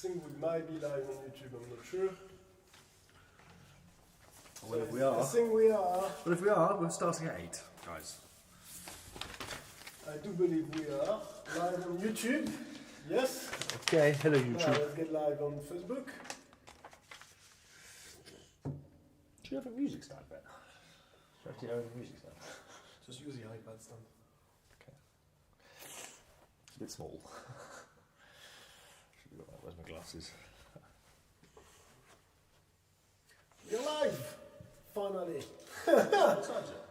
think we might be live on YouTube, I'm not sure. Well, if we are. I think we are. But if we are, we're starting at 8, guys. I do believe we are live on YouTube. Yes. Okay, hello Now YouTube. let's get live on Facebook. Do you have a music stand, Ben? Do you actually have a music stand? Just use the iPad stand. Okay. It's a bit small. Where's my glasses? We're live! Finally. What time is it?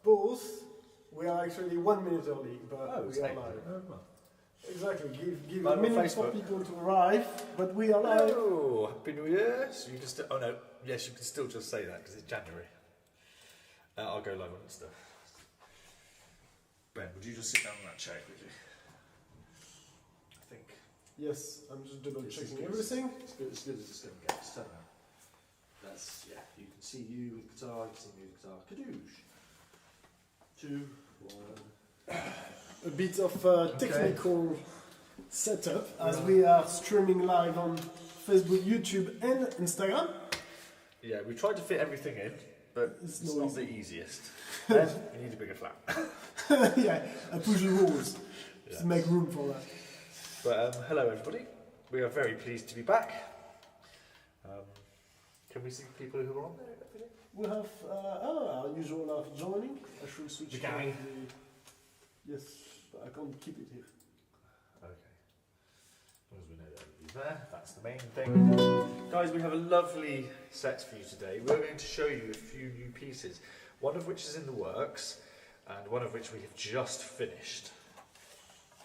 Both. We are actually 1 minute early, but it's we are 8. live. Oh, well. Exactly. Give Live a on minute for Facebook. people to arrive, but we are live. Hello, Happy New Year. So you can still, oh no, yes, you can still just say that because it's January. I'll go live on Insta. Ben, would you just sit down on that chair quickly? I think. Yes, I'm just double This is checking good. everything. It's good as it's going to get. Just turn around. That's, yeah, you can see you with guitar, you can see me with guitar. Kadoosh. 2, 1. A bit of technical setup as we are streaming live on Facebook, YouTube, and Instagram. Yeah, we tried to fit everything in, but It's it's not not the easiest. Ben, you need a bigger flat. Yeah, I push the rules Yeah. to make room for that. But hello everybody, we are very pleased to be back. Can we see people who are on there? We have our usual joining. I should switch The to gang. Yes, but I can't keep it here. Okay. As long as we know that everybody's there, that's the main thing. Guys, we have a lovely set for you today. We're going to show you a few new pieces, one of which is in the works, and one of which we have just finished.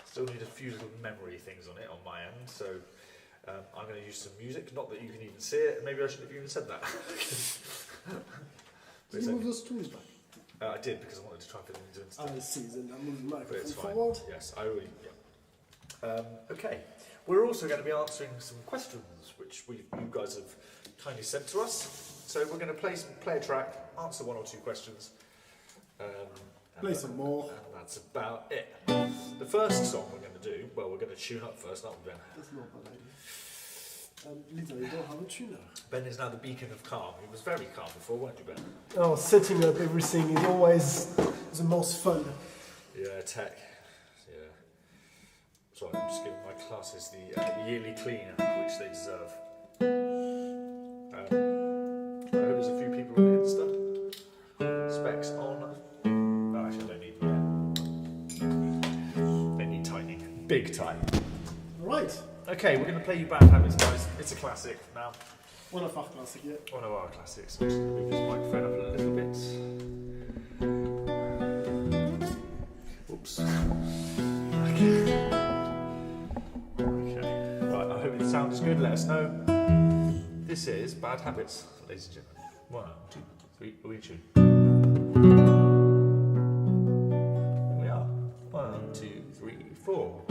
Still need a few little memory things on it on my end, so I'm going to use some music, not that you can even see it, maybe I shouldn't have even said that. Did you move those tools back? I did, because I wanted to try and fit them into Insta. I see, then I moved the But microphone it's fine. forward. Yes, I already. Yeah. Okay. We're also going to be answering some questions which you guys have kindly sent to us. So we're going to play a track, answer 1 or 2 questions. Play some more. And that's about it. The first song we're going to do, well, we're going to tune up first, aren't we, Ben? That's not a bad idea. Literally, don't have a tuner. Ben is now the beacon of calm. He was very calm before, weren't you, Ben? Oh, setting up everything is always the most fun. Yeah, tech. Yeah. Sorry, I'm just giving my classes the yearly clean which they deserve. I hope there's a few people on Insta. Specs on. Oh, actually, I don't need they need tightening. Big time. Right. Okay, we're going to play you Bad Habits, guys. It's a classic now. One of our classic, yeah. One of our classics. I'm just going to move this microphone up a little bit. Oops. Okay. Right, I hope the sound is good. Let us know. This is Bad Habits, ladies and gentlemen. 1, 2, 3. Are we in tune? Here we are. 1, 2, 3, 4.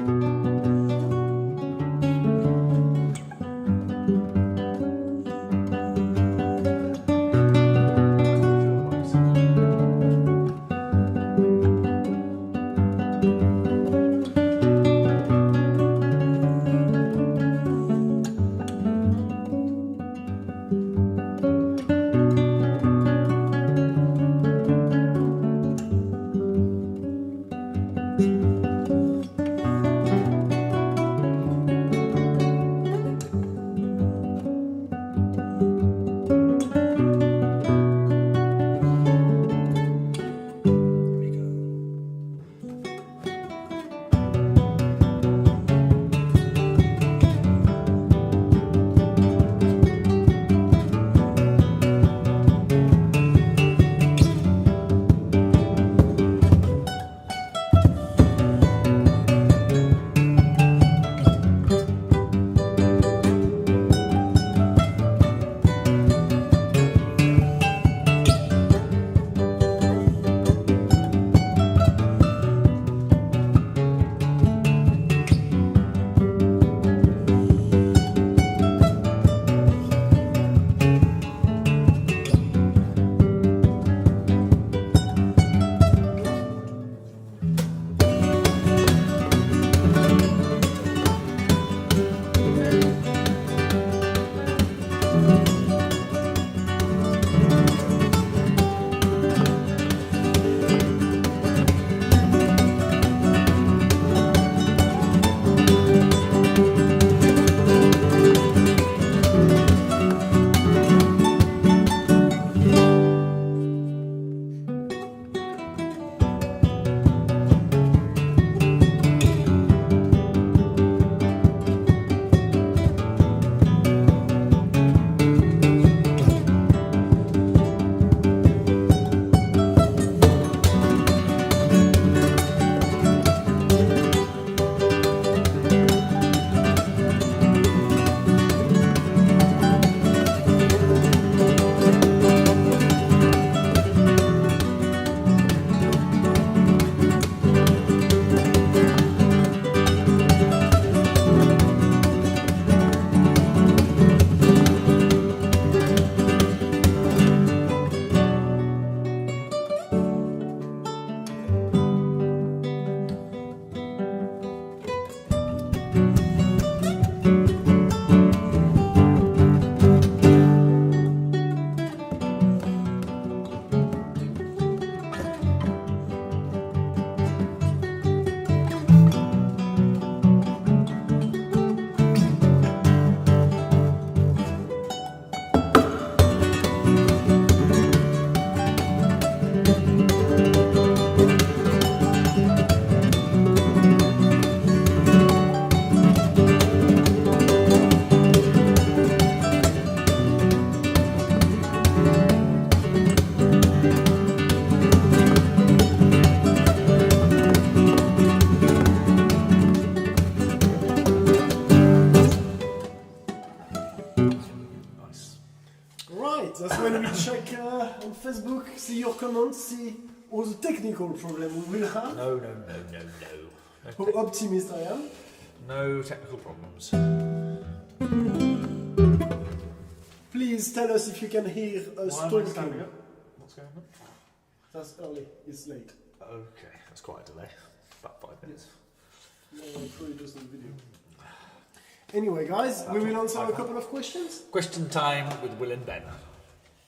That's when we check on Facebook, see your comments, see all the technical problems we will have. No. How optimist I am. No technical problems. Please tell us if you can hear us Why am I talking. standing up? What's going on? That's early, it's late. Okay, that's quite a delay. About 5 minutes. No, probably just on video. Anyway, guys, we will answer a couple of questions. Question time with Will and Ben.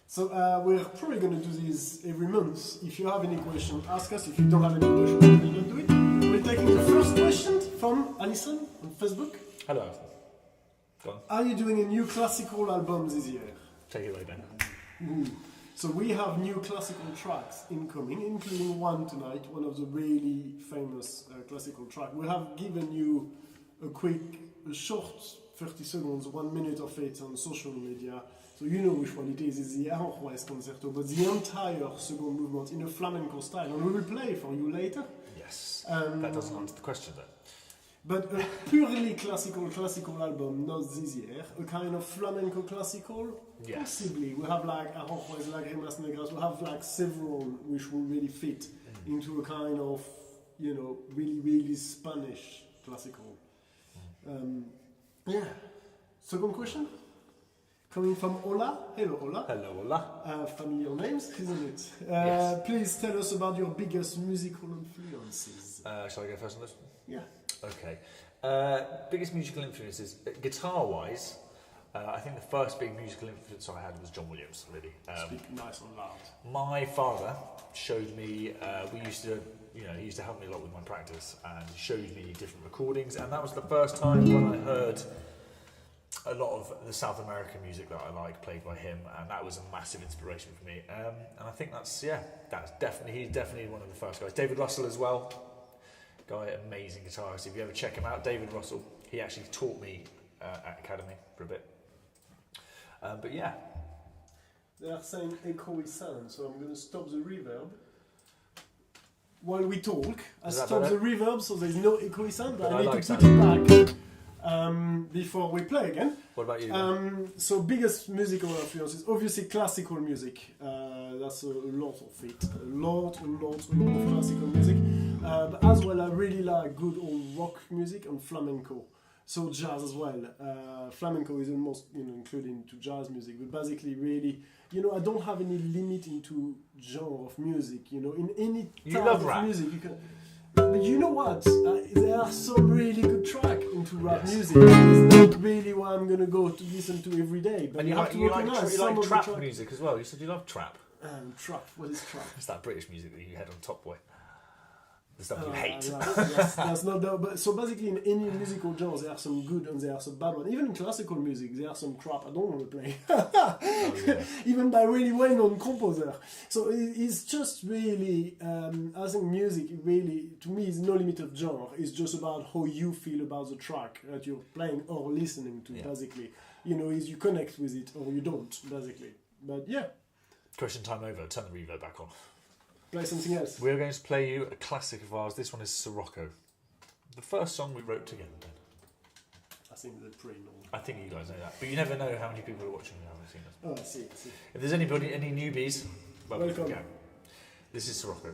So we're probably going to do this every month. If you have any question, ask us. If you don't have any question, we will not do it. We're taking the first question from Alison on Facebook. Hello, Alison. Go on. Are you doing a new classical album this year? Take it away, Ben. So we have new classical tracks incoming, including one tonight, one of the really famous classical tracks. We have given you a short 30 seconds, 1 minute of it on social media. So you know which one it is. It's the Aranjuez Concerto, but the entire second movement in a flamenco style. And we will play for you later. Yes. That doesn't answer the question though. But a purely classical album, not this year. A kind of flamenco classical, Yes. possibly. We have like Aranjuez, Lágrimas Negras. We have like several which will really fit into a kind of, really Spanish classical. Yeah. Second question? Coming from Ola. Hello, Ola. Hello, Ola. Familiar names, isn't it? Yes. Please tell us about your biggest musical influences. Shall I go first on this? Yeah. Okay. Biggest musical influences, guitar-wise, I think the first big musical influence I had was John Williams, really. Speak nice and loud. My father showed me, he used to help me a lot with my practice, and he showed me different recordings, and that was the first time when I heard a lot of the South American music that I like played by him, and that was a massive inspiration for me. And I think he's definitely one of the first guys. David Russell as well, guy, amazing guitarist. If you ever check him out, David Russell, he actually taught me at Academy for a bit. But yeah. They are saying echoey sound, so I'm going to stop the reverb. While we talk, I stop the reverb so there's no echoey sound, but I need to put it back before we play again. What about you? So biggest musical influences, obviously classical music. That's a lot of it. A lot of classical music. But as well, I really like good old rock music and flamenco. So jazz as well. Flamenco is almost included into jazz music, but basically really, I don't have any limit into genre of music. In any type of rap. music you can. But you know what? There are some really good tracks into rap music. It's not really what I'm gonna go to listen to every day. But And you like trap music as well. You said you love trap. Trap. What is trap? It's that British music that you had on Top Boy. The stuff you hate. That's not that. But so basically, in any musical genre, there are some good and there are some bad ones. Even in classical music, there are some crap I don't want to play. Even by really well-known composer. So it's just really, I think music really, to me, is no limit of genre. It's just about how you feel about the track that you're playing or listening to, basically. Is you connect with it or you don't, basically. But yeah. Question time over. Turn the reverb back on. Play something else. We're going to play you a classic of ours. This one is Sirocco. The first song we wrote together, Ben. I think they're pretty normal. I think you guys know that. But you never know how many people are watching who haven't seen us. Oh, I see. If there's any newbies, welcome. Go. This is Sirocco.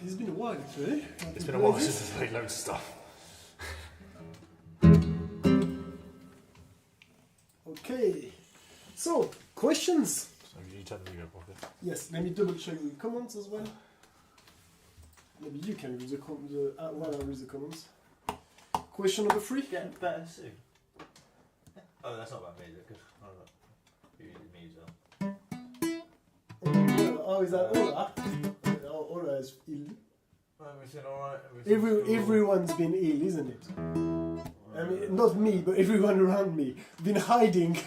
It's been a while actually. It's been a while since I've played loads of stuff. Okay, so questions? So you tell me to go properly. Yes, let me double check the comments as well. Maybe you can read while I read the comments. Question number 3? Getting better soon. Oh, that's not about me, because I don't know. You did me as well. Oh, is that Ola? Ola is ill. Everything alright? Everyone's been ill, isn't it? I mean, not me, but everyone around me. Been hiding.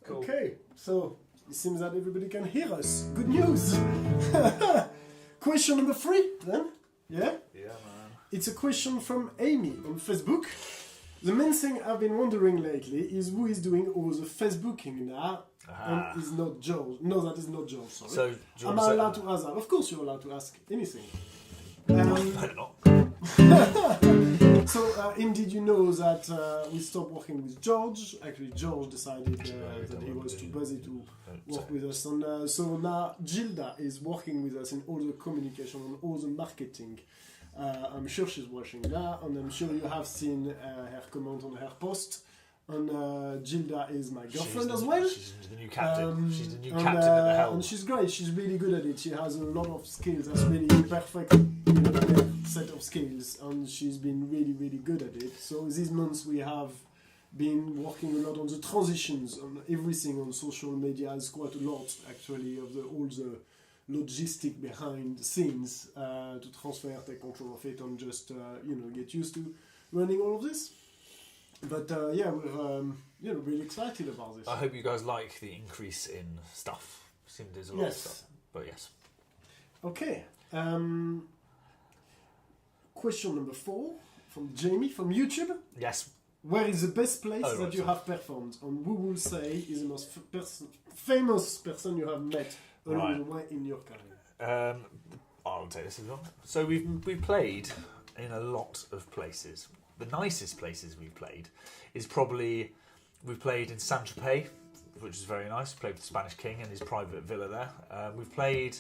Cool. Okay, so it seems that everybody can hear us. Good news. Question number 3, then? Yeah? Yeah, man. It's a question from Amy on Facebook. The main thing I've been wondering lately is who is doing all the Facebooking now. And is not George. No, that is not George, sorry. So, am I allowed to ask that? Of course you're allowed to ask anything. Better not. So, indeed, you know that we stopped working with George. Actually, George decided that he was too busy to work with us. And so now Gilda is working with us in all the communication and all the marketing. I'm sure she's watching that, and I'm sure you have seen her comment on her post. And Gilda is my girlfriend as well. She's the new captain. She's the new captain at the helm. And she's great. She's really good at it. She has a lot of skills. That's really perfect set of skills. And she's been really, really good at it. So these months we have been working a lot on the transitions, on everything on social media. It's quite a lot, actually, of all the logistic behind the scenes to transfer, take control of it, and just get used to running all of this. But yeah, we're really excited about this. I hope you guys like the increase in stuff. Seems there's a lot of stuff, but yes. Okay. Question number 4 from Jamie from YouTube. Yes. Where is the best place that you have performed, and who will say is the most famous person you have met along the way in your career? I'll take this as well. So we've played in a lot of places. The nicest places we've played is probably we've played in Saint-Tropez, which is very nice. We played with the Spanish King and his private villa there. We've played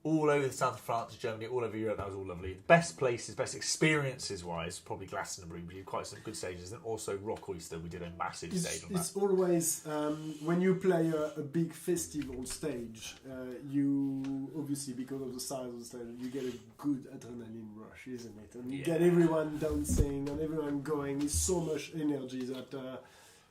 all over the south of France, Germany, all over Europe. That was all lovely. Best places, best experiences wise, probably Glastonbury. We did quite some good stages, and also Rock Oyster. We did a massive stage on that. It's always when you play a big festival stage, you obviously, because of the size of the stage, you get a good adrenaline rush, isn't it? And you get everyone dancing and everyone going. It's so much energy that.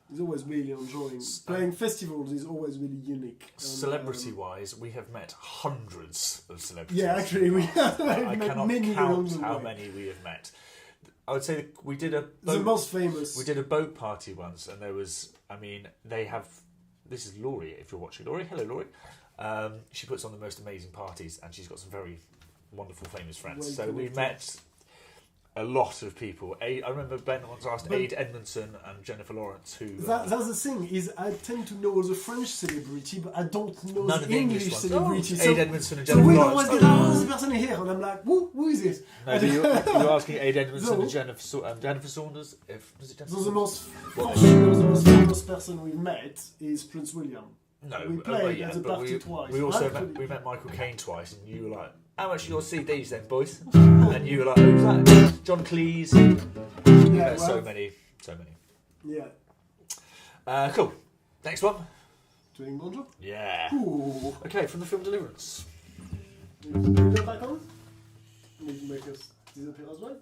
It's always really enjoying. Playing festivals is always really unique. Celebrity-wise, we have met hundreds of celebrities. Yeah, actually, we have I cannot count how many we have met. I would say we did the most famous. We did a boat party once, and there was. I mean, they have. This is Laurie. If you're watching, Laurie, hello, Laurie. She puts on the most amazing parties, and she's got some very wonderful, famous friends. So we met. a lot of people. I remember Ben once asked Aid Edmondson and Jennifer Lawrence, who... That's the thing, is I tend to know the French celebrity, but I don't know none the of the English ones. celebrity. Oh, So, Aid Edmondson and so Jennifer we Lawrence. always get, this person here, and I'm like, who is this? No, but you're asking Aid Edmondson So- and Jennifer Saunders? Was it Jennifer So the most, Well, for sure, the most famous person we met is Prince William. No, We played yeah, at the but party twice. We also Actually- met Michael Caine twice, and you were like, "How much are your CDs then, boys?" And you were like, "Who's that?" John Cleese. Yeah, So well, many. yeah. Cool. Next one. Doing bonjour? Yeah. Ooh. Okay, from the film Deliverance. Need to go back on? Need to make us disappear as well?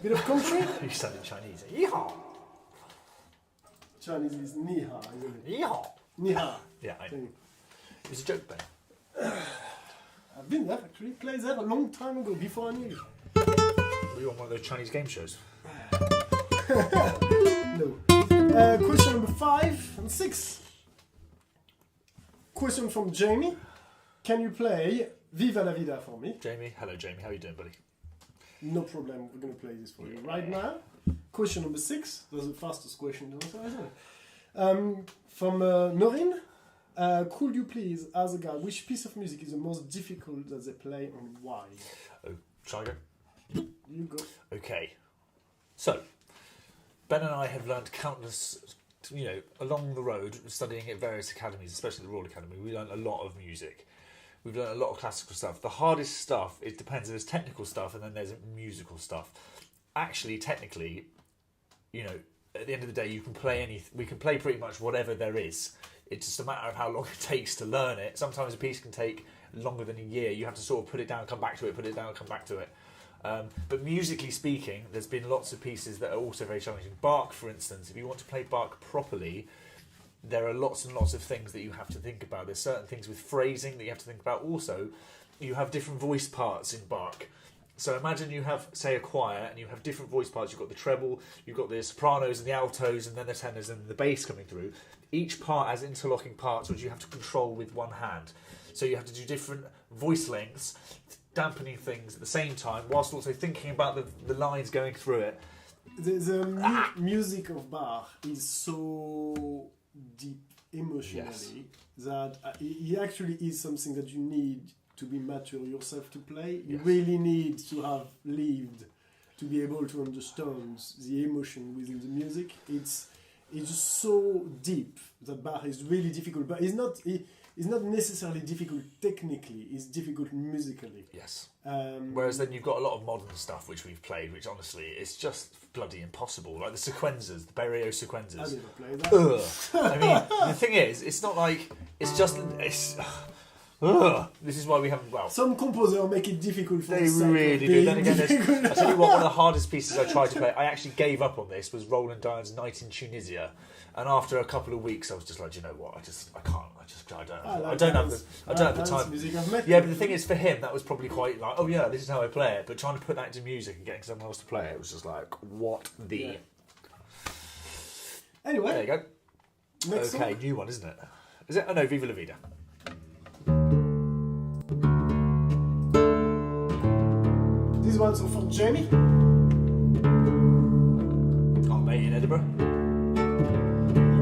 Bit of country? You sounded Chinese. Yeehaw! Chinese is ni ha, isn't it? Yeehaw! Ni ha. Yeah, I know. Thing. It was a joke, Ben. I've been there actually. Played there a long time ago, before I knew you. Were you on one of those Chinese game shows? No. Question number 5 and 6. Question from Jamie. Can you play Viva la Vida for me? Jamie, hello Jamie, how are you doing, buddy? No problem, we're going to play this for you right now. Question number 6. That's the fastest question to answer, isn't it? From Noreen. Could you please ask a guy which piece of music is the most difficult that they play and why? Oh, shall I go? You go. Okay. So, Ben and I have learned countless, along the road, studying at various academies, especially the Royal Academy. We learned a lot of music. We've learned a lot of classical stuff. The hardest stuff, it depends. There's technical stuff and then there's musical stuff. Actually, technically, at the end of the day, you can play we can play pretty much whatever there is. It's just a matter of how long it takes to learn it. Sometimes a piece can take longer than a year. You have to sort of put it down, come back to it, put it down, come back to it. But musically speaking, there's been lots of pieces that are also very challenging. Bach, for instance, if you want to play Bach properly, there are lots and lots of things that you have to think about. There's certain things with phrasing that you have to think about. Also, you have different voice parts in Bach. So imagine you have, say, a choir, and you have different voice parts. You've got the treble, you've got the sopranos and the altos, and then the tenors and the bass coming through. Each part has interlocking parts which you have to control with one hand. So you have to do different voice lengths, dampening things at the same time, whilst also thinking about the lines going through it. The music of Bach is so deep emotionally that it actually is something that you need to be mature yourself to play. You really need to have lived to be able to understand the emotion within the music. is so deep that Bach is really difficult, but it's not necessarily difficult technically, it's difficult musically. Yes. Whereas then you've got a lot of modern stuff which we've played, which honestly, it's just bloody impossible. Like the sequenzas, the Berio sequenzas. I never played that. I mean, the thing is, it's not like, it's just, this is why we haven't, well... Some composers make it difficult for They the sake really of do. being Then again, difficult. I tell you what, one of the hardest pieces I tried to play, I actually gave up on this, was Roland Dian's Night in Tunisia. And after a couple of weeks, I was just like, you know what, I don't have the time. Music I've met Yeah, but the thing is, for him, that was probably quite like, oh yeah, this is how I play it. But trying to put that into music and getting someone else to play it was just like, what the... Yeah. Anyway. There you go. Next Okay, song. new one, isn't it? Is it? Oh no, Viva La Vida. This one's for Jamie. Oh, mate, in Edinburgh. I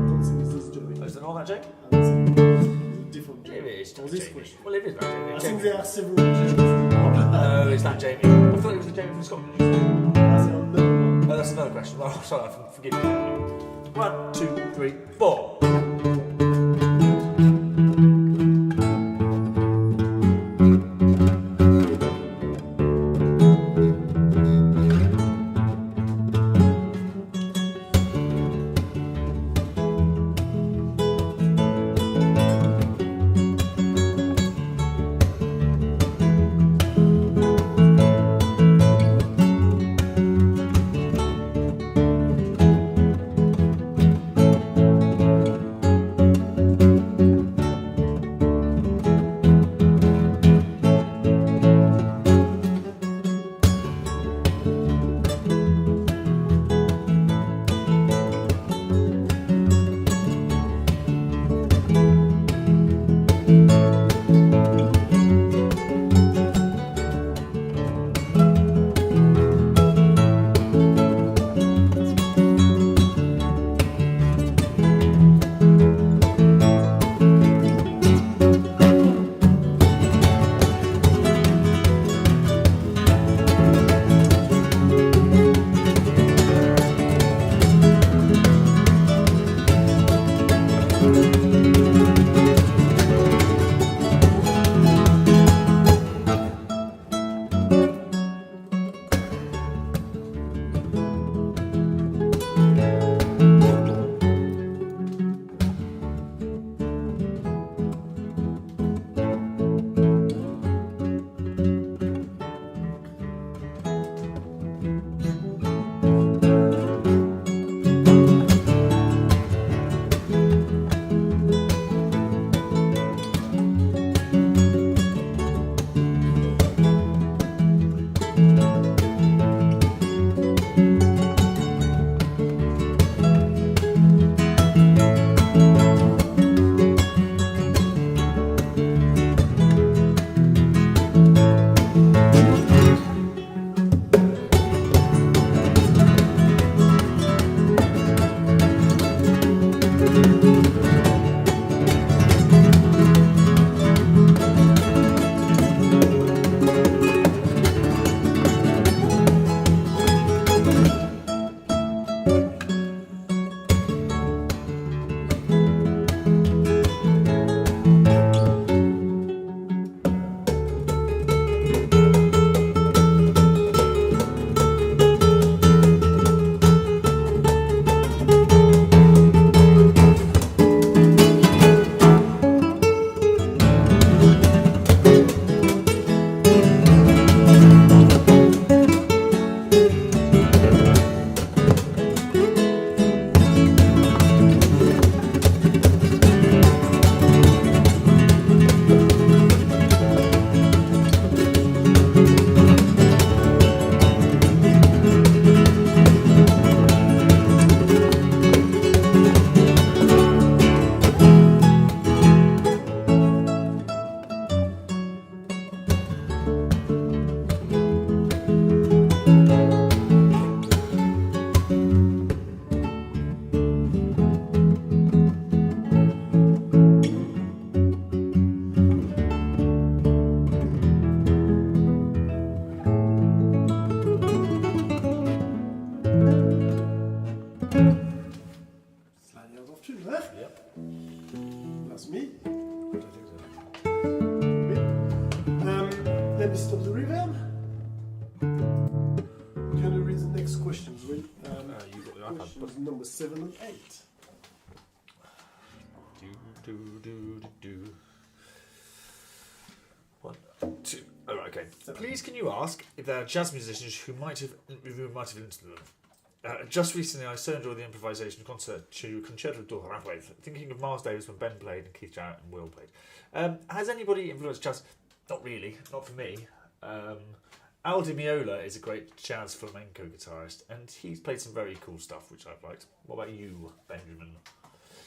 don't think this is Jamie. Oh, is it not that Jamie? I don't think it's a different If Jamie. it is For this Jamie. question. Well, if it is that Jamie. I Jamie. think there are several Jamies. No, it's that Jamie. I thought it was the Jamie from Scotland. Oh, that's another question. Oh, sorry, forgive me. 1, 2, 3, 4. me. I don't think so. Let me stop the reverb. Do you want to read the next questions, Will? You got the iPad. Questions number 7 and 8. Do. 1, 2. Oh, right, okay. Please, can you ask if there are jazz musicians who might have influenced them? Just recently, I so enjoyed the improvisation concert to Concerto do Railway, thinking of Miles Davis when Ben played and Keith Jarrett and Will played. Has anybody influenced jazz? Not really, not for me. Al Di Meola is a great jazz flamenco guitarist, and he's played some very cool stuff, which I've liked. What about you, Benjamin?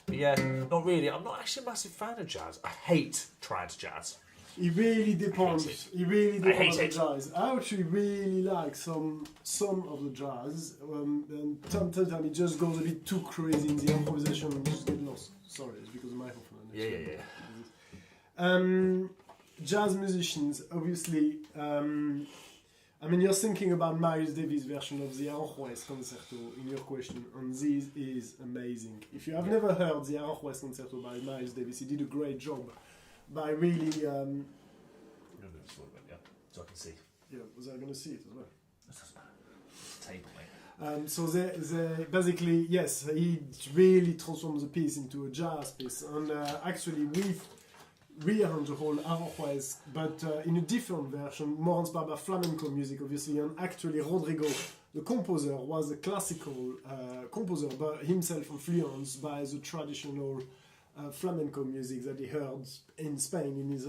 But yeah, not really. I'm not actually a massive fan of jazz. I hate trad jazz. It really depends. It really depends on hate the jazz. I actually really like some of the jazz, and sometimes it just goes a bit too crazy in the improvisation and just get lost. Sorry, it's because of my microphone. Yeah. Jazz musicians, obviously. I mean, you're thinking about Miles Davis' version of the Aranjuez Concerto in your question, and this is amazing. If you have never heard the Aranjuez Concerto by Miles Davis, he did a great job by really. So I can see. Yeah, was I going to see it as well? It doesn't matter. It's a table, mate. So they basically, yes, he really transformed the piece into a jazz piece, and actually we've rearranged the whole Aranjuez, but in a different version, more inspired by flamenco music, obviously, and actually Rodrigo, the composer, was a classical composer, but himself influenced by the traditional flamenco music that he heard in Spain, in his,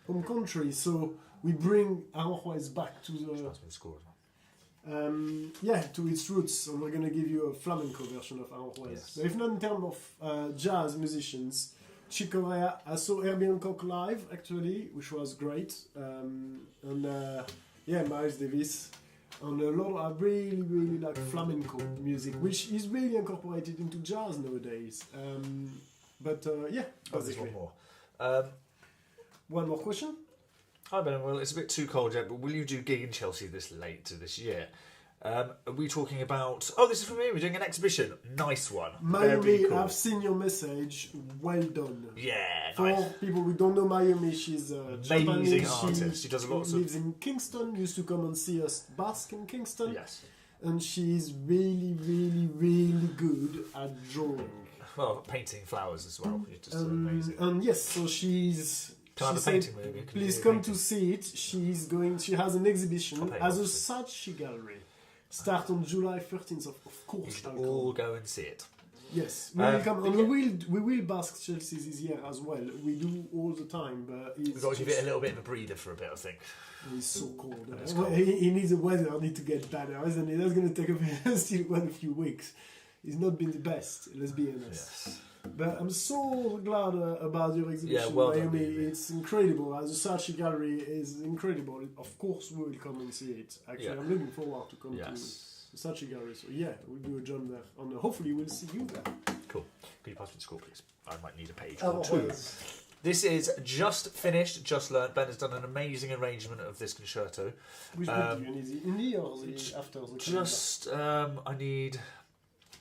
home country. So we bring Aranjuez back to the... to its roots, and we're going to give you a flamenco version of Aranjuez. Yes. But if not in terms of jazz musicians, Chick Corea, I saw Herbie Hancock live, actually, which was great. Miles Davis. And a lot I really, really like flamenco music, which is really incorporated into jazz nowadays. There's one more. One more question? Hi Ben, well it's a bit too cold yet, but will you do gig in Chelsea this late to this year? Are we talking about... Oh, this is from me, we're doing an exhibition. Nice one. Very Mayumi, cool. I've seen your message. Well done. Yeah, For nice. people who don't know Mayumi, she's a Amazing Japanese. artist. She does a lot of... lives in Kingston, used to come and see us bask in Kingston. Yes. And she's really, really, really good at drawing. Well, painting flowers as well. It's just amazing. And yes, so she's... Can I have a said, painting with you? please come to see it. She has an exhibition as a Saatchi gallery. Start on July 13th, of course. You should all go and see it. Yes, we will come, and we will bask Chelsea this year as well. We do all the time, but We've got to give it a little bit of a breather for a bit, I think. It's so cold. It's cold. He needs the weather to get better, isn't it? That's going to take still quite a few weeks. It's not been the best, let's be honest. Yes. But I'm so glad about your exhibition, Yeah, well done, Miami. really. It's incredible. The Saatchi Gallery is incredible. Of course, we will come and see it. Actually, I'm looking forward to come to the Saatchi Gallery. So yeah, we'll do a jump there, and hopefully we'll see you there. Cool. Can you pass me the score, please? I might need a page Oh, or two. yes. This is just finished, just learned. Ben has done an amazing arrangement of this concerto. Which book do you need? The indie or the after the Just, I need...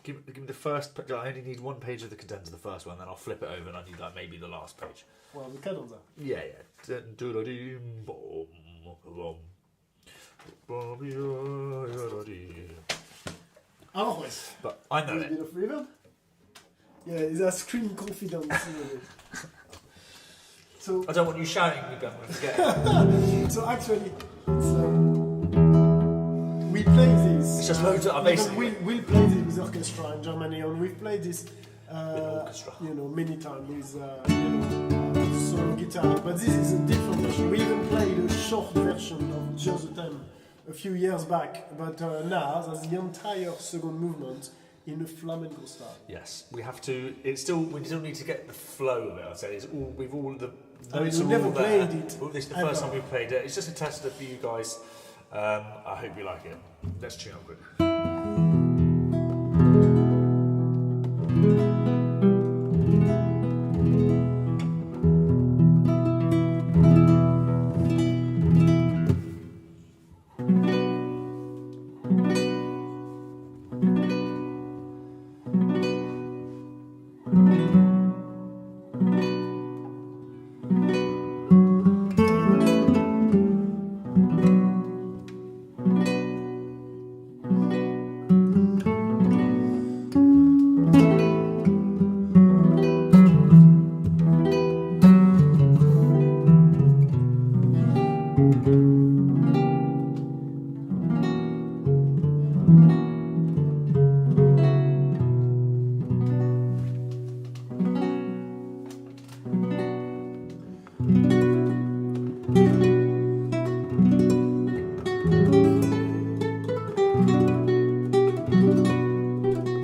Give me the first page. I only need one page of the cadenza, the first one, then I'll flip it over and I need like maybe the last page. Well, the cadenza. Yeah. Aranjuez. But I know A it. bit of reverb. Yeah, it's a scream confidence. So, I don't want you shouting me, Ben, when I forget it. so actually, we play this. It's just loads of... Basically... We'll play this with orchestra in Germany, and we've played this, orchestra. many times with, solo guitar. But this is a different version. We even played a short version of Just the Theme a few years back, but now there's the entire second movement in a flamenco style. Yes, we have to... We still need to get the flow of it, I'd say. We've all... The notes we've are never all there. played it. Well, this is the first time we've played it. It's just a tester for you guys. I hope you like it. Let's tune up quick.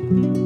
Thank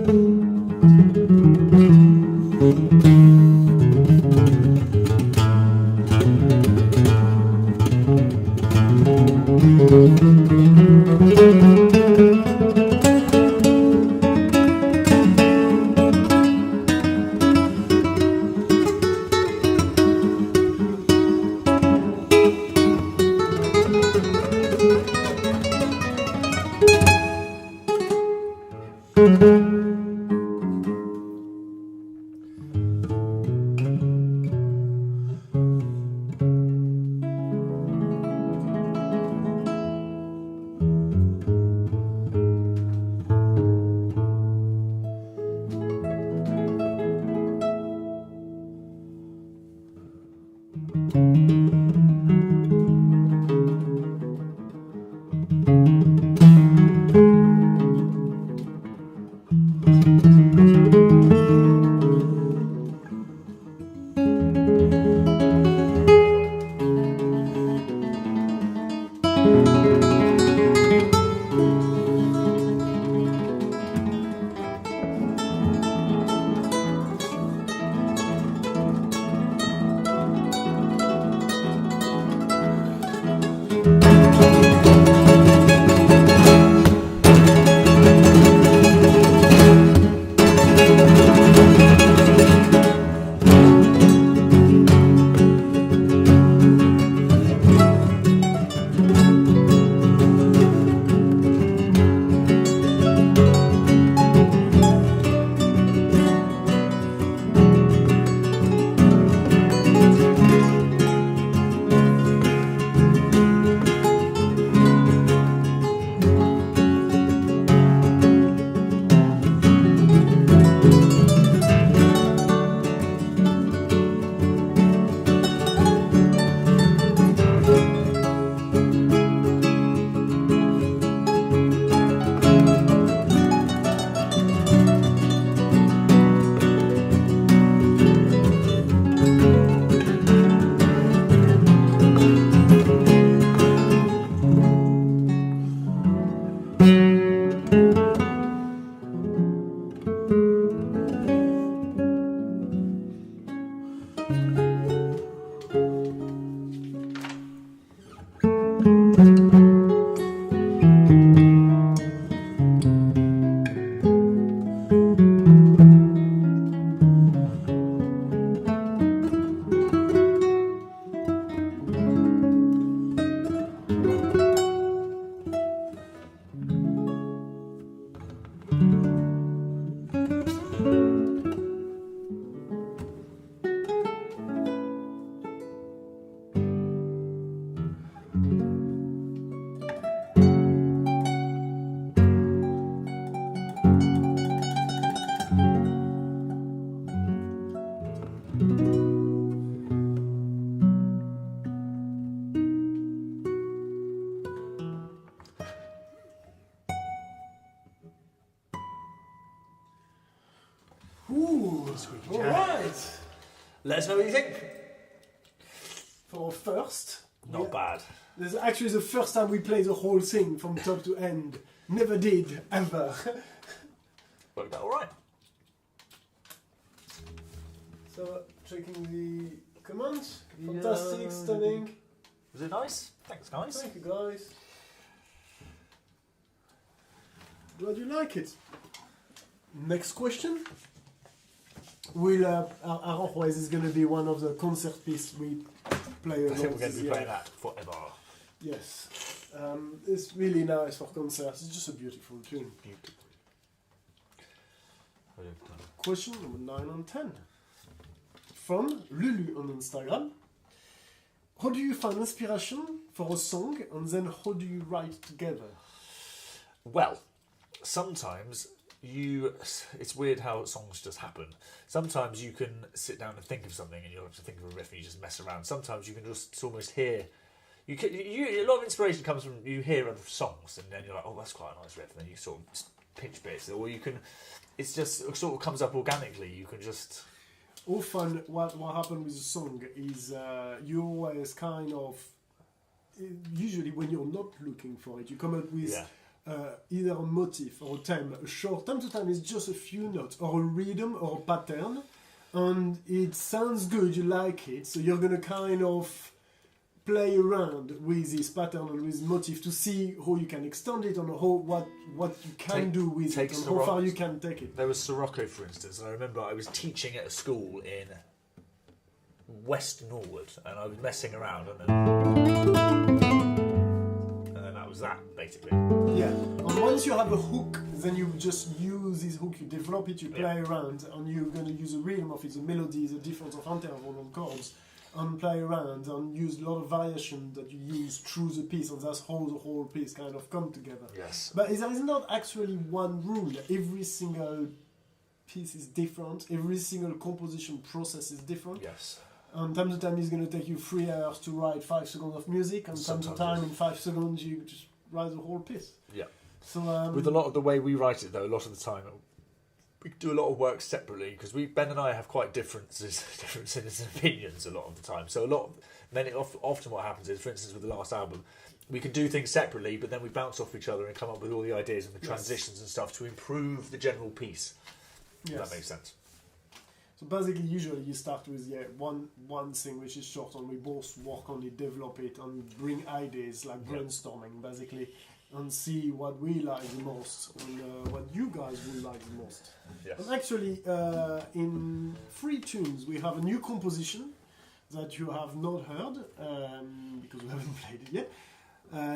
you. Ooh, Squeaky all chair. right. Let us know what you think. For first, Not bad. this is actually the first time we play the whole thing from top to end. Never did, ever. Worked out alright. So, checking the commands. Fantastic, stunning. Was it nice? Thanks, guys. Thank you, guys. Glad you like it. Next question. Aranjuez is going to be one of the concert pieces we play a I lot think we're going to this be year. playing that forever. Yes. It's really nice for concerts. It's just a beautiful tune. Beautiful. Question number 9 on 10. From Lulu on Instagram. How do you find inspiration for a song and then how do you write together? Well, sometimes it's weird how songs just happen. Sometimes you can sit down and think of something and you have to think of a riff and you just mess around. Sometimes you can just almost hear. A lot of inspiration comes from you hear other songs and then you're like, oh, that's quite a nice riff, and then you sort of just pinch bits, or you can. It's just it sort of comes up organically. You can just. Often, what happens with a song is you always kind of. Usually, when you're not looking for it, you come up with. Yeah. Either a motif or a theme, a short. Time to time it's just a few notes or a rhythm or a pattern, and it sounds good, you like it, so you're gonna kind of play around with this pattern and with motif to see how you can extend it and what you can do with it and how far you can take it. There was Sirocco, for instance, and I remember I was teaching at a school in West Norwood, and I was messing around, and then that was that, basically. Yeah, and once you have a hook, then you just use this hook, you develop it, you play around, and you're going to use the rhythm of it, the melody, the difference of interval and chords, and play around, and use a lot of variation that you use through the piece, and that's how the whole piece kind of come together. Yes. But there is not actually one rule. Every single piece is different, every single composition process is different. Yes. And time to time it's going to take you 3 hours to write 5 seconds of music, and time to time in 5 seconds you just write the whole piece. Yeah. So with a lot of the way we write it, though, a lot of the time we do a lot of work separately because Ben and I have quite differences in opinions a lot of the time. So often what happens is, for instance, with the last album, we can do things separately, but then we bounce off each other and come up with all the ideas and the transitions and stuff to improve the general piece. Yes. That makes sense. So basically, usually you start with one thing which is short, and we both work on it, develop it, and bring ideas like brainstorming, basically, and see what we like the most and what you guys will like the most. Yes. And actually, in 3 tunes, we have a new composition that you have not heard because we haven't played it yet.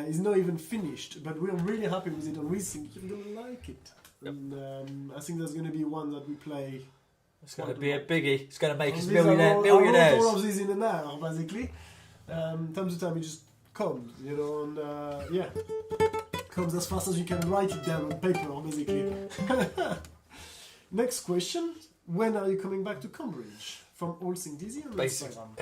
It's not even finished, but we're really happy with it, and we think you're gonna like it. Yep. And I think there's gonna be one that we play. It's going to be a biggie. It's going to make us millionaires. millionaires. All of these in an hour, basically. Time to time it just comes, and comes as fast as you can write it down on paper, basically. Next question: when are you coming back to Cambridge? From All Thing Dizzy on Instagram.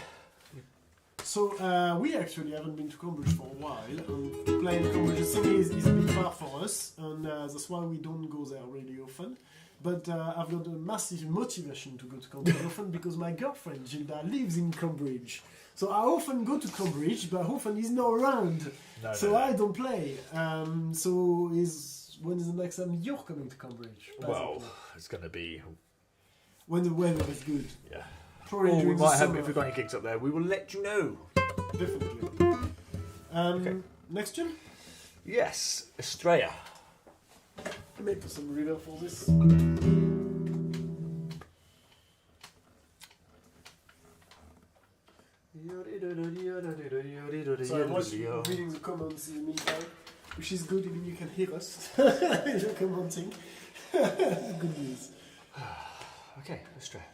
So we actually haven't been to Cambridge for a while. Playing Cambridge, the thing is a bit far for us, and that's why we don't go there really often. But I've got a massive motivation to go to Cambridge often because my girlfriend Gilda lives in Cambridge. So I often go to Cambridge, but often he's not around. I don't play. So when is the next time you're coming to Cambridge? Basically? Well, it's going to be when the weather is good. Yeah. Probably we might have, if we've got any gigs up there, we will let you know. Definitely. Okay. Next tune? Yes, Estrella. I may put some reverb for this. So I was reading the comments in the meantime, which is good, even you can hear us. You're commenting. Good news. Okay, Estrella.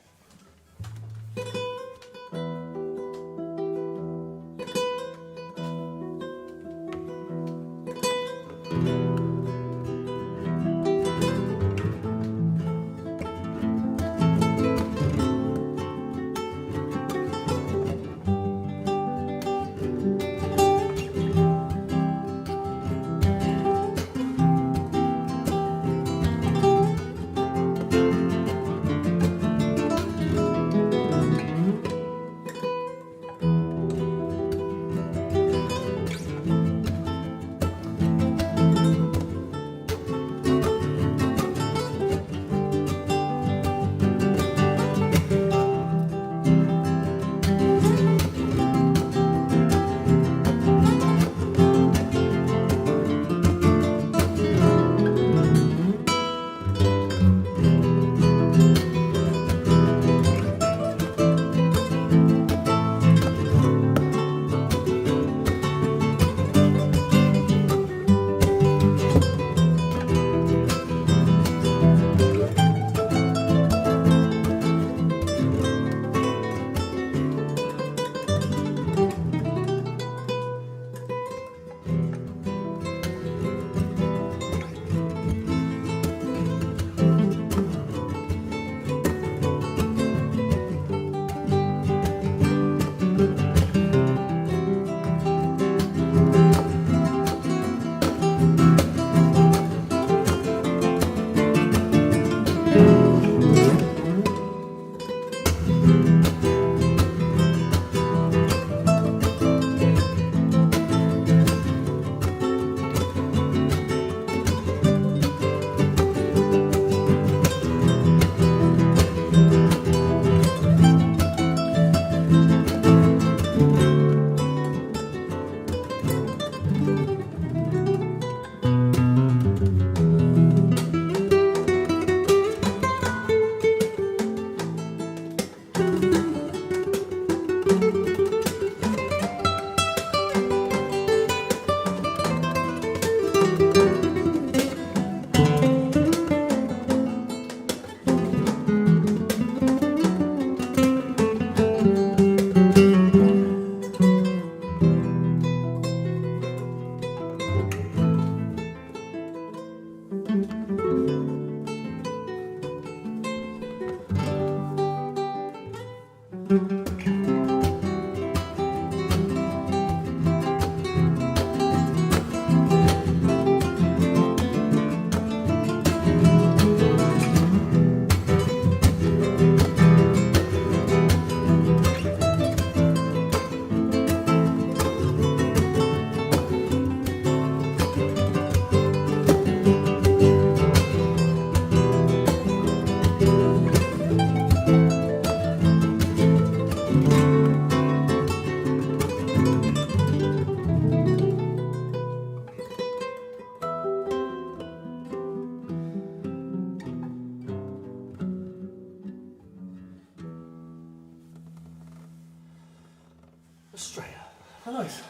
Australia. Oh, nice.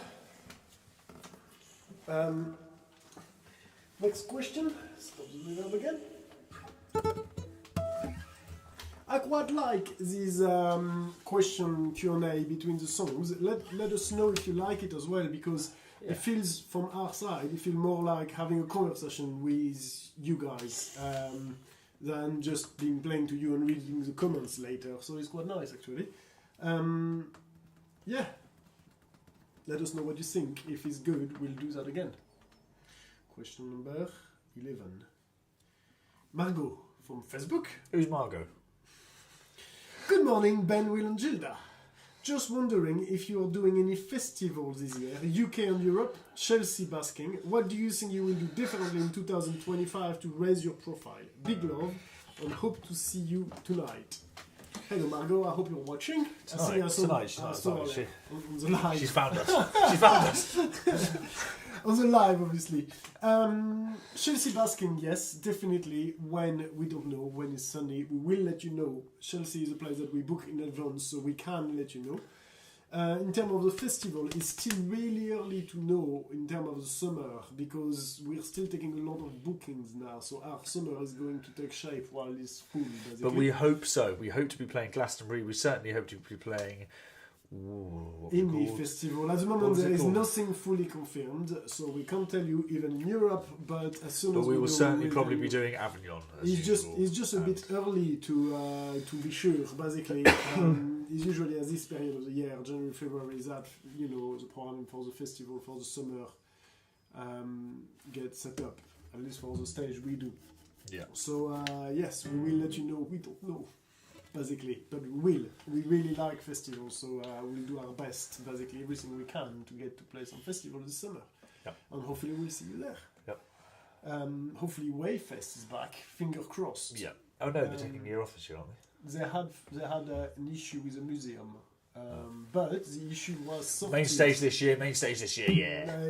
Next question. Stop the reverb again. I quite like this question Q&A between the songs. Let us know if you like it as well, because it feels, from our side, it feels more like having a conversation with you guys than just being playing to you and reading the comments later. So it's quite nice, actually. Yeah. Let us know what you think. If it's good, we'll do that again. Question number 11. Margot from Facebook. Who's Margot? Good morning, Ben, Will and Gilda. Just wondering if you are doing any festivals this year, UK and Europe, Chelsea basking. What do you think you will do differently in 2025 to raise your profile? Big love and hope to see you tonight. Hello Margot, I hope you're watching. Tonight, she's not on the live. She's found us. She's found us. On the live, obviously. Chelsea basking, yes, definitely. When we don't know, when it's sunny, we will let you know. Chelsea is a place that we book in advance, so we can let you know. In terms of the festival, it's still really early to know in terms of the summer, because we're still taking a lot of bookings now, so our summer is going to take shape while it's full, basically. But we hope so. We hope to be playing Glastonbury. We certainly hope to be playing... Indie festival. At the moment, there is nothing fully confirmed, so we can't tell you even in Europe. But as soon as we will certainly we'll probably be doing Avignon. It's just a bit early to be sure. Basically, it's usually at this period of the year, January, February, that the programming for the festival for the summer gets set up. At least for the stage we do. Yeah. So yes, we will let you know. We don't know. Basically, but we will. We really like festivals, so we'll do our best, basically everything we can to get to play some festivals this summer. Yep. And hopefully we'll see you there. Yep. Hopefully Wavefest is back, finger crossed. Yeah. Oh no, they're taking a year off this year, aren't they? They had an issue with the museum, but the issue was sorted. Main stage this year, yeah.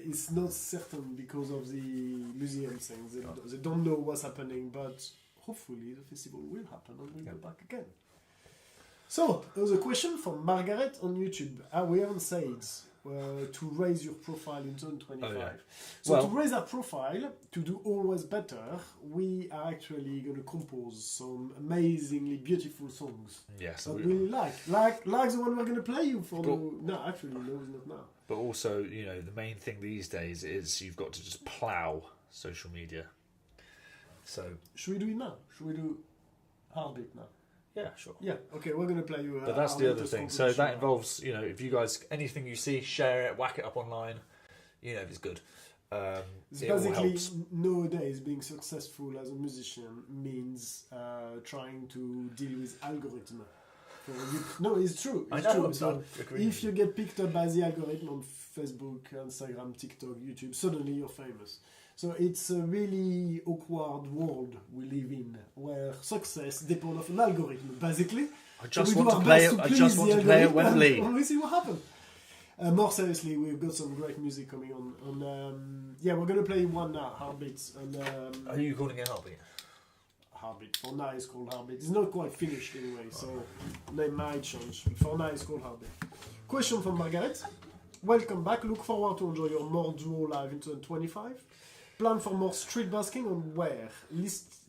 It's not certain because of the museum thing. They don't know what's happening, but hopefully the festival will happen and we'll go back again. So, there was a question from Margaret on YouTube. We haven't said to raise your profile in 2025. Oh, yeah. So to raise our profile, to do always better, we are actually going to compose some amazingly beautiful songs. Yes. That we really like the one we're going to play you for. No, actually, no, it's not now. But also, the main thing these days is you've got to just plough social media. So should we do it now? Should we do Heartbeat now? Yeah, sure. Yeah, okay, we're going to play you... but that's the other thing. So that involves, if you guys, anything you see, share it, whack it up online, if it's good. It's basically, nowadays, being successful as a musician means trying to deal with algorithm. No, it's true. It's true. So if you get picked up by the algorithm on Facebook, Instagram, TikTok, YouTube, suddenly you're famous. So it's a really awkward world we live in, where success depends on an algorithm, basically. I just want to play it Wembley. And we see what happens. More seriously, we've got some great music coming on. We're going to play one now, Heartbeats. Are you calling it Heartbeat? Heartbeat. For now it's called Heartbeat. It's not quite finished anyway, so name might change. But for now it's called Heartbeat. Question from Margaret. Welcome back. Look forward to enjoy your more duo live in 2025. Plan for more street basking on where?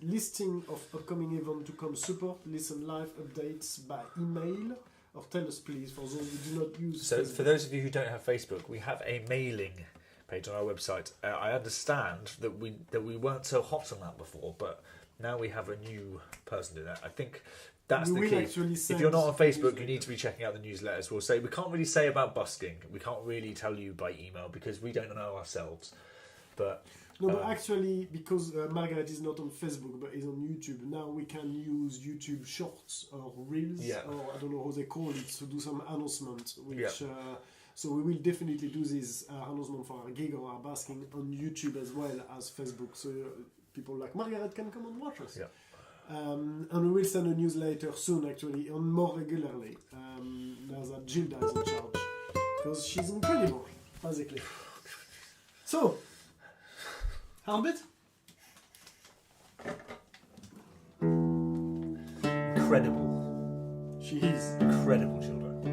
Listing of upcoming event to come support, listen live updates by email, or tell us please for those who do not use So Facebook. For those of you who don't have Facebook, we have a mailing page on our website. I understand that we weren't so hot on that before, but now we have a new person doing that. I think that's the key. If you're not on Facebook, you need to be checking out the newsletters. We can't really say about busking. We can't really tell you by email because we don't know ourselves. But actually, because Margaret is not on Facebook but is on YouTube, now we can use YouTube Shorts or Reels, or I don't know how they call it, to do some announcements. So we will definitely do this announcement for our gig or our basking on YouTube as well as Facebook, so people like Margaret can come and watch us. Yeah. And we will send a newsletter soon, actually, and more regularly, now that Gilda is in charge, because she's incredible, basically. So, Heartbeat? Incredible. She is. Incredible children.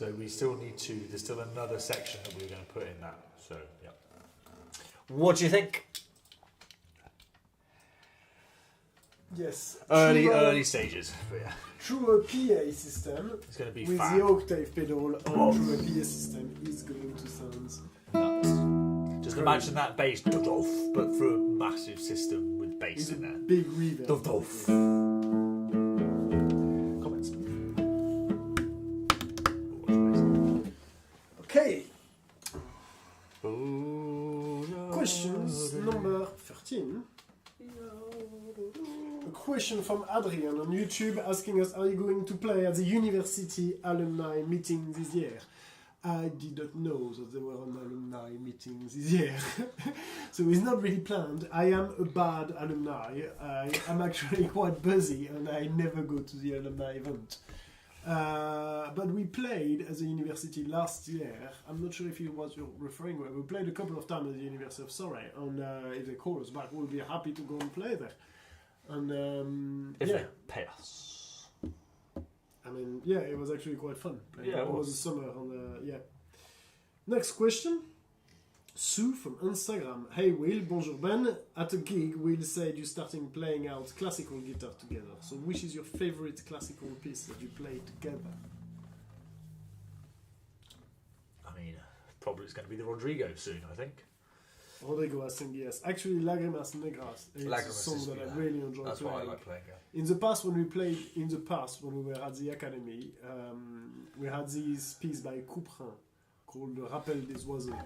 So we still need to. There's still another section that we're going to put in that. So yeah. What do you think? Yes. Early stages. But yeah. Through a PA system, It's going to be with fat. the octave pedal on through a PA system, is going to sound Nuts. Just imagine that bass, but through a massive system with bass with in a there. big reverb. Comments? Okay. Questions number 13. A question from Adrian on YouTube asking us, are you going to play at the university alumni meeting this year? I did not know that there were an alumni meeting this year. So it's not really planned. I am a bad alumni. I am actually quite busy and I never go to the alumni event. But we played at the university last year. I'm not sure if it was you're referring to. We played a couple of times at the University of Surrey, and if they call us back, we'll be happy to go and play there. And If yeah, they pay us. I mean, yeah, it was actually quite fun. Yeah, it was. the summer. Yeah. Next question. Sue from Instagram. Hey Will, bonjour Ben. At a gig, Will said you're starting playing out classical guitar together. So which is your favorite classical piece that you play together? I mean, probably it's going to be the Rodrigo soon, I think. Rodrigo, I think yes. Actually, Lágrimas Negras is a song that I really enjoy That's playing. what I like playing. Yeah. In the past, when we were at the academy, we had this piece by Couperin called Le Rappel des Oiseaux.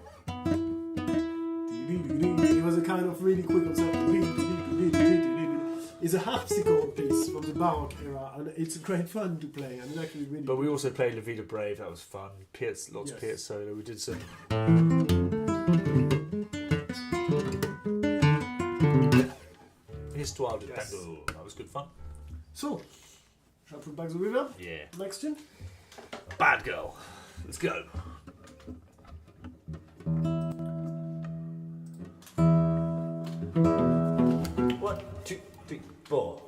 It was a kind of really quick concert. It's a harpsichord piece from the Baroque era, and it's great fun to play. And actually really. But we also played La Vida Brave. That was fun. Lots of Piet solo. We did some. Histoire de Pendule. That was good fun. So, shall I put back the reverb? Yeah. Next tune. Bad Girl. Let's go. One, two, three, four.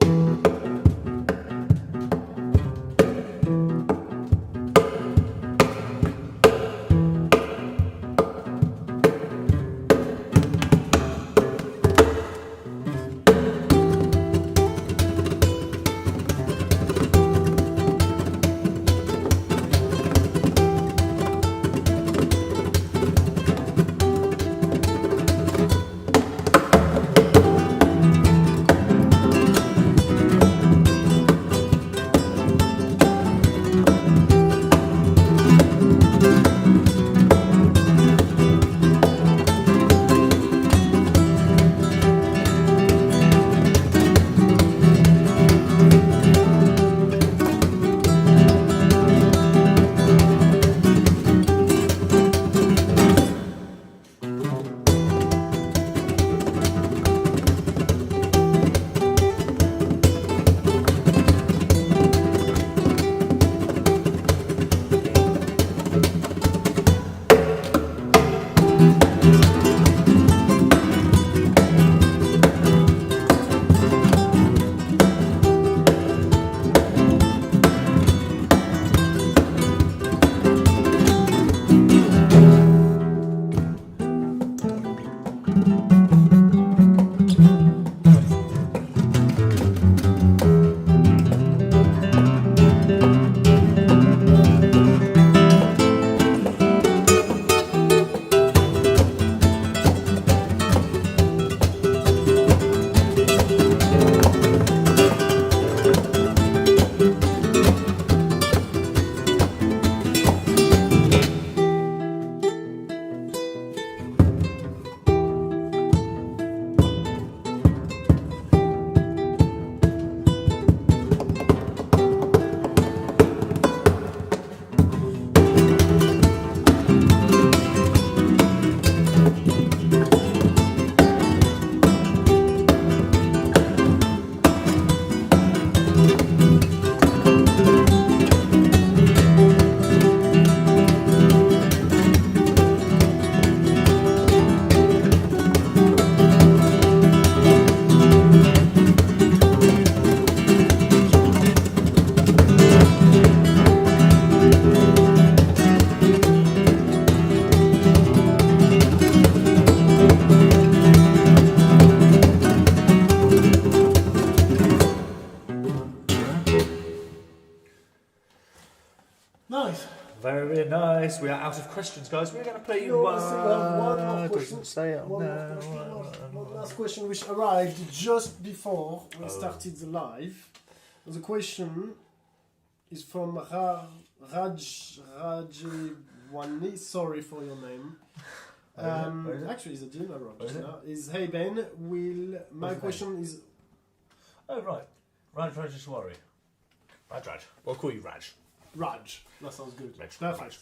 Very nice. We are out of questions, guys. We're going to play you No, one. I still have one more question. Doesn't say it on One there. last question, which arrived just before we started the live. The question is from Rajwani. Sorry for your name. Actually, it's a dinner is hey Ben, my question is. Oh, right. Rajwari. Raj. We'll call you Raj. Raj. That sounds good. Raj. Perfect.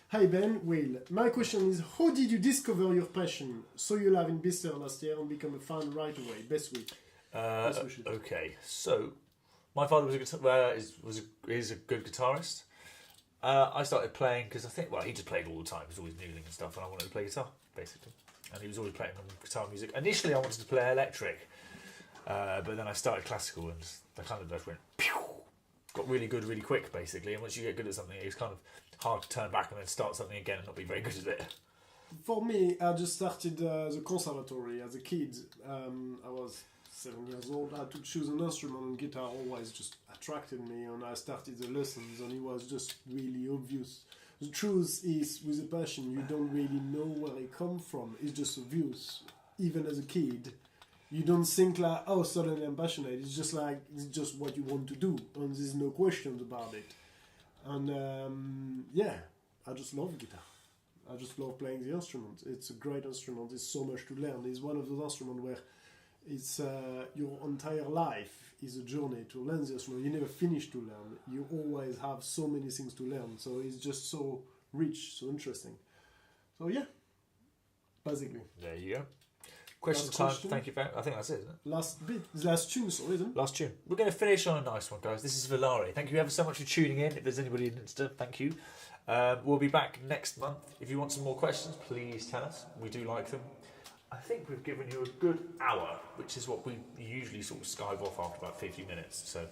Hi Ben, my question is, how did you discover your passion? So you live in Bicester last year and become a fan right away. Best week. Okay, so my father was is a good guitarist. I started playing because I think, he just played all the time. He was always noodling and stuff, and I wanted to play guitar, basically. And he was always playing guitar music. Initially, I wanted to play electric, but then I started classical, and the kind of just went, pew, got really good really quick, basically. And once you get good at something, it's kind of hard to turn back and then start something again and not be very good at it. For me, I just started the conservatory as a kid. I was 7 years old. I had to choose an instrument, and guitar always just attracted me, and I started the lessons, and it was just really obvious. The truth is, with a passion, you don't really know where it comes from. It's just obvious. Even as a kid, you don't think like, oh, suddenly I'm passionate. It's just like, it's just what you want to do, and there's no questions about it. And I just love guitar. I just love playing the instrument. It's a great instrument. There's so much to learn. It's one of those instruments where it's your entire life is a journey to learn the instrument. You never finish to learn. You always have so many things to learn. So it's just so rich, so interesting. So yeah, basically. There you go. Question time. Thank you very much. I think that's it, isn't it? Last tune, sorry, isn't it? Last tune. We're going to finish on a nice one, guys. This is Volare. Thank you ever so much for tuning in. If there's anybody in Insta, thank you. We'll be back next month. If you want some more questions, please tell us. We do like them. I think we've given you a good hour, which is what we usually sort of skive off after about 50 minutes. So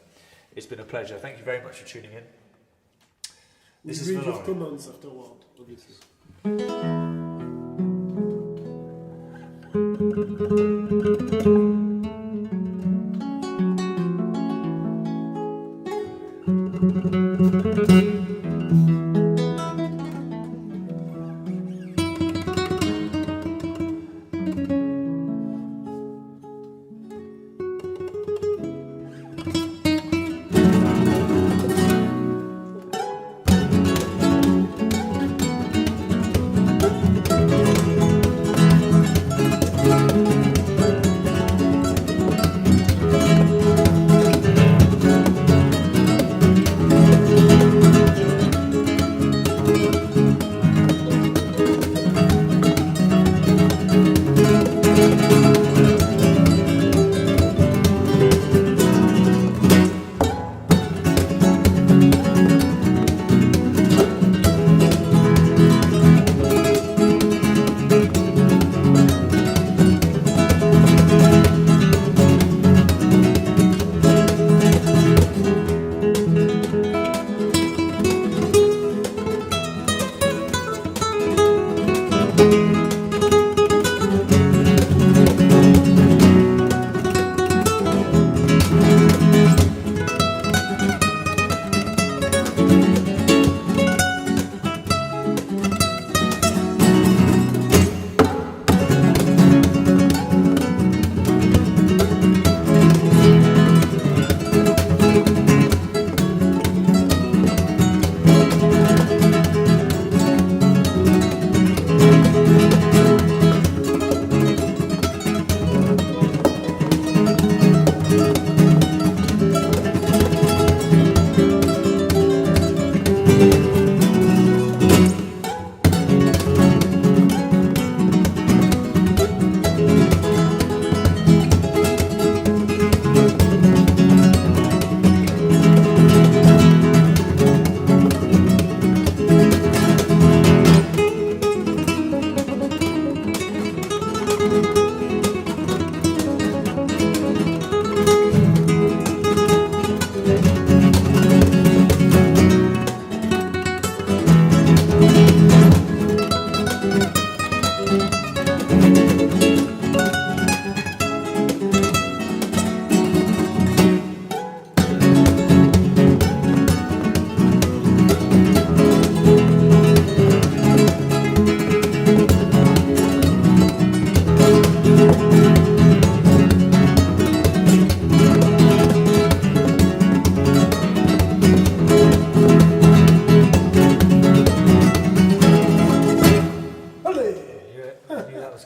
it's been a pleasure. Thank you very much for tuning in. This is read your Volare. comments afterward, obviously.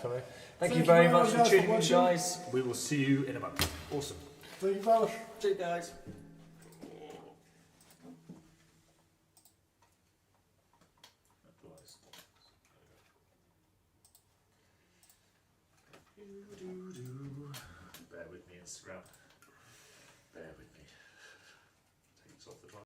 coming. Thank Thank you you very very much much, for guys, tuning for in, watching. guys. We will see you in a month. Awesome. Thank you very much. Cheers, guys. Bear with me, Instagram. Bear with me. Takes off the